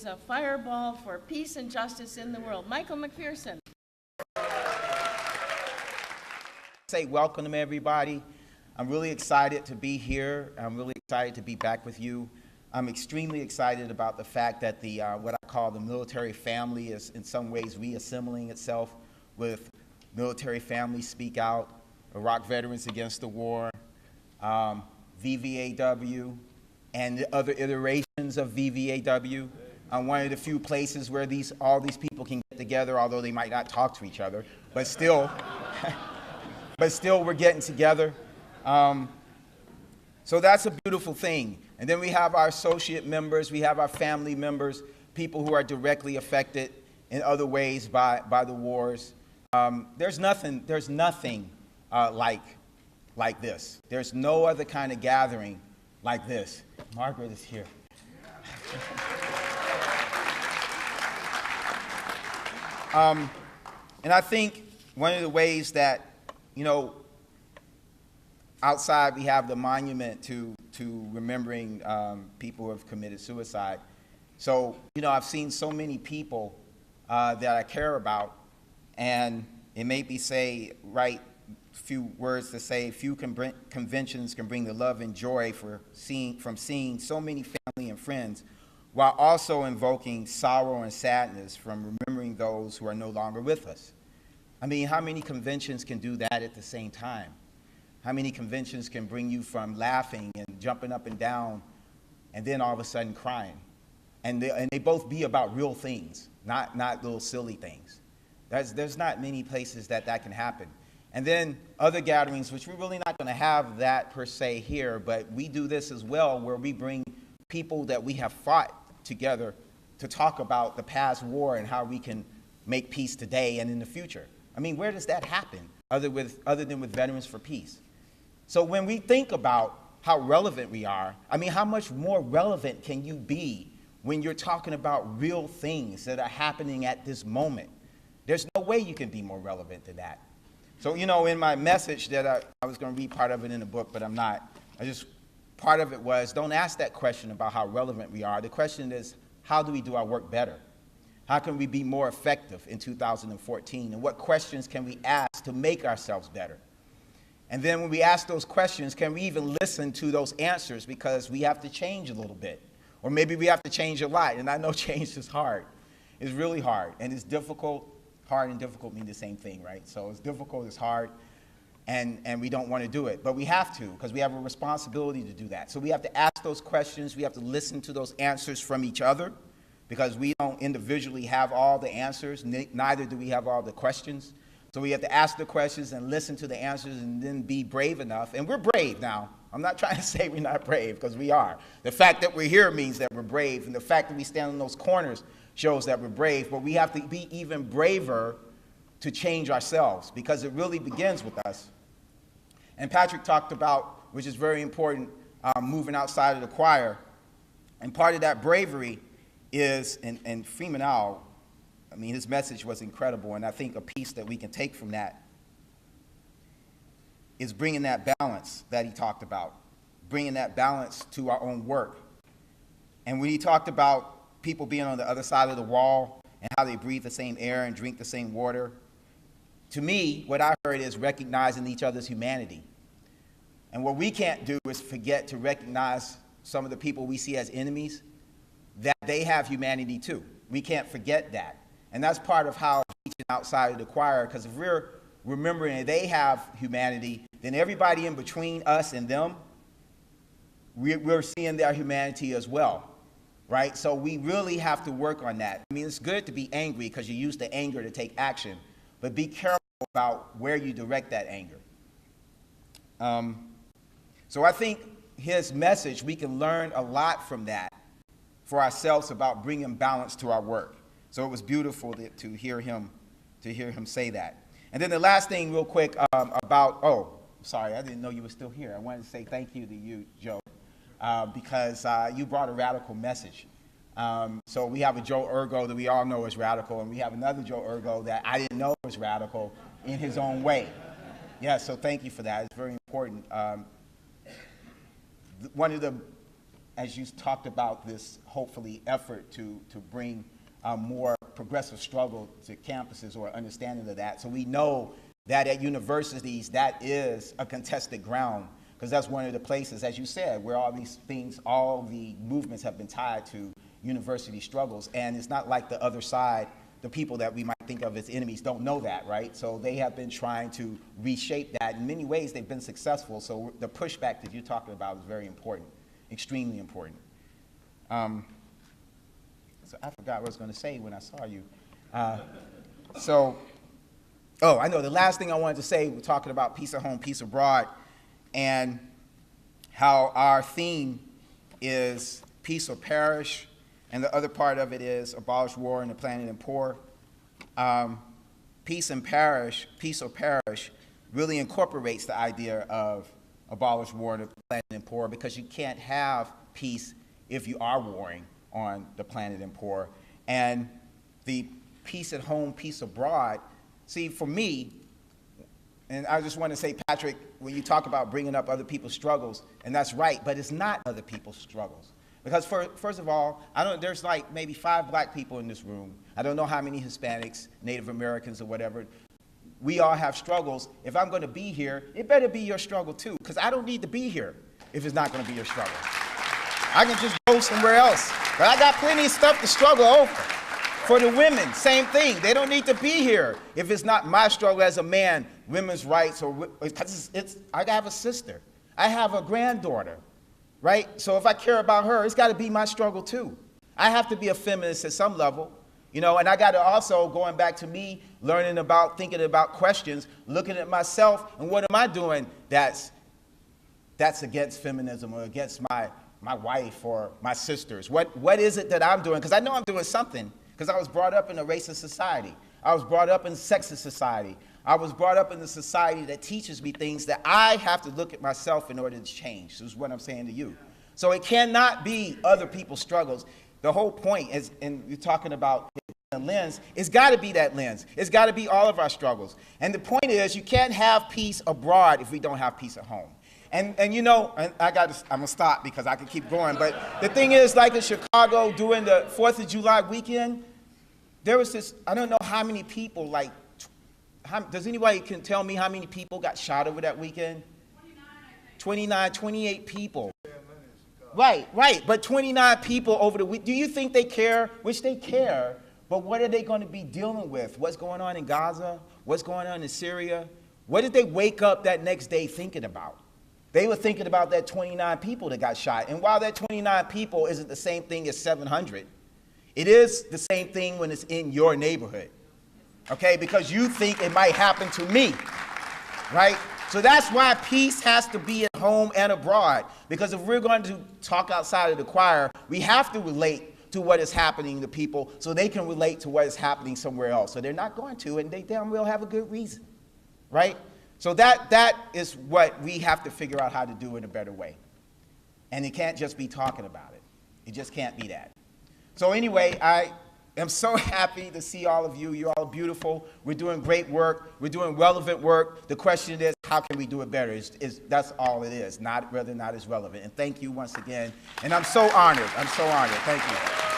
is a fireball for peace and justice in the world. Michael McPhearson. Say welcome, everybody. I'm really excited to be here. I'm really excited to be back with you. I'm extremely excited about the fact that the what I call the military family is in some ways reassembling itself with Military Families Speak Out, Iraq Veterans Against the War, VVAW, and the other iterations of VVAW. One of the few places where all these people can get together, although they might not talk to each other, but still, we're getting together. So that's a beautiful thing. And then we have our associate members, we have our family members, people who are directly affected in other ways by the wars. There's nothing like this. There's no other kind of gathering like this. Margaret is here. And I think one of the ways that, outside we have the monument to remembering people who have committed suicide. So, I've seen so many people that I care about, and it made me write a few words to say, few conventions can bring the love and joy from seeing so many family and friends, while also invoking sorrow and sadness from remembering those who are no longer with us. I mean, how many conventions can do that at the same time? How many conventions can bring you from laughing and jumping up and down and then all of a sudden crying? And they both be about real things, not little silly things. There's not many places that can happen. And then other gatherings, which we're really not going to have that per se here, but we do this as well, where we bring people that we have fought together to talk about the past war and how we can make peace today and in the future. I mean, where does that happen other than with Veterans for Peace? So when we think about how relevant we are, I mean, how much more relevant can you be when you're talking about real things that are happening at this moment? There's no way you can be more relevant than that. So, in my message that I was going to read part of it in the book, but I'm not. Part of it was, don't ask that question about how relevant we are. The question is, how do we do our work better? How can we be more effective in 2014? And what questions can we ask to make ourselves better? And then when we ask those questions, can we even listen to those answers, because we have to change a little bit? Or maybe we have to change a lot, and I know change is hard. It's really hard, and it's difficult. Hard and difficult mean the same thing, right? So it's difficult, it's hard, and we don't want to do it. But we have to, because we have a responsibility to do that. So we have to ask those questions, we have to listen to those answers from each other, because we don't individually have all the answers, neither do we have all the questions. So we have to ask the questions and listen to the answers and then be brave enough. And we're brave now. I'm not trying to say we're not brave, because we are. The fact that we're here means that we're brave, and the fact that we stand in those corners shows that we're brave, but we have to be even braver to change ourselves, because it really begins with us. And Patrick talked about, which is very important, moving outside of the choir. And part of that bravery is, and Freeman Owl, I mean, his message was incredible, and I think a piece that we can take from that is bringing that balance that he talked about, bringing that balance to our own work. And when he talked about people being on the other side of the wall and how they breathe the same air and drink the same water, to me, what I heard is recognizing each other's humanity. And what we can't do is forget to recognize some of the people we see as enemies, that they have humanity too. We can't forget that. And that's part of how teaching outside of the choir, because if we're remembering that they have humanity, then everybody in between us and them, we're seeing their humanity as well, right? So we really have to work on that. I mean, it's good to be angry because you use the anger to take action, but be careful about where you direct that anger. So I think his message, we can learn a lot from that for ourselves about bringing balance to our work. So it was beautiful to hear him say that. And then the last thing real quick about, sorry, I didn't know you were still here. I wanted to say thank you to you, Joe, because you brought a radical message. So we have a Joe Ergo that we all know is radical, and we have another Joe Ergo that I didn't know was radical in his own way. Yeah, so thank you for that. It's very important. One of the as you talked about this, hopefully, effort to bring more progressive struggle to campuses or understanding of that. So we know that at universities, that is a contested ground, because that's one of the places, as you said, where all these things, all the movements have been tied to university struggles. And it's not like the other side, the people that we might think of as enemies, don't know that, right? So they have been trying to reshape that. In many ways, they've been successful. So the pushback that you're talking about is very important, extremely important. So I forgot what I was going to say when I saw you. Oh, I know. The last thing I wanted to say, we're talking about peace at home, peace abroad, and how our theme is peace or perish, and the other part of it is abolish war in the planet and poor. Peace or perish, really incorporates the idea of abolish war in the planet and poor, because you can't have peace if you are warring on the planet and poor. And the peace at home, peace abroad, see, for me, and I just want to say, Patrick, when you talk about bringing up other people's struggles, and that's right, but it's not other people's struggles. Because first of all, there's like maybe 5 black people in this room. I don't know how many Hispanics, Native Americans, or whatever. We all have struggles. If I'm going to be here, it better be your struggle too, because I don't need to be here if it's not going to be your struggle. I can just go somewhere else. But I got plenty of stuff to struggle over. For the women, same thing. They don't need to be here if it's not my struggle as a man, women's rights, or I have a sister. I have a granddaughter, right? So if I care about her, it's got to be my struggle too. I have to be a feminist at some level, and I got to also, going back to me, learning about, thinking about questions, looking at myself, and what am I doing that's against feminism or against my wife or my sisters? What is it that I'm doing? Because I know I'm doing something, because I was brought up in a racist society. I was brought up in a sexist society. I was brought up in a society that teaches me things that I have to look at myself in order to change. This is what I'm saying to you. So it cannot be other people's struggles. The whole point is, and you're talking about a lens, it's got to be that lens. It's got to be all of our struggles. And the point is, you can't have peace abroad if we don't have peace at home. And I'm gonna stop because I can keep going, but the thing is, like in Chicago during the 4th of July weekend, there was this, I don't know how many people, does anybody can tell me how many people got shot over that weekend? 29, 28 people. Right, but 29 people over the week. Do you think they care? Which they care, but what are they going to be dealing with? What's going on in Gaza? What's going on in Syria? What did they wake up that next day thinking about? They were thinking about that 29 people that got shot. And while that 29 people isn't the same thing as 700, it is the same thing when it's in your neighborhood, okay? Because you think it might happen to me, right? So that's why peace has to be at home and abroad. Because if we're going to talk outside of the choir, we have to relate to what is happening to people so they can relate to what is happening somewhere else. So they're not going to, and they damn well have a good reason, right? So that is what we have to figure out how to do in a better way. And it can't just be talking about it. It just can't be that. So anyway, I am so happy to see all of you. You're all beautiful. We're doing great work. We're doing relevant work. The question is, how can we do it better? That's all it is, not whether or not it's relevant. And thank you once again. And I'm so honored. I'm so honored. Thank you.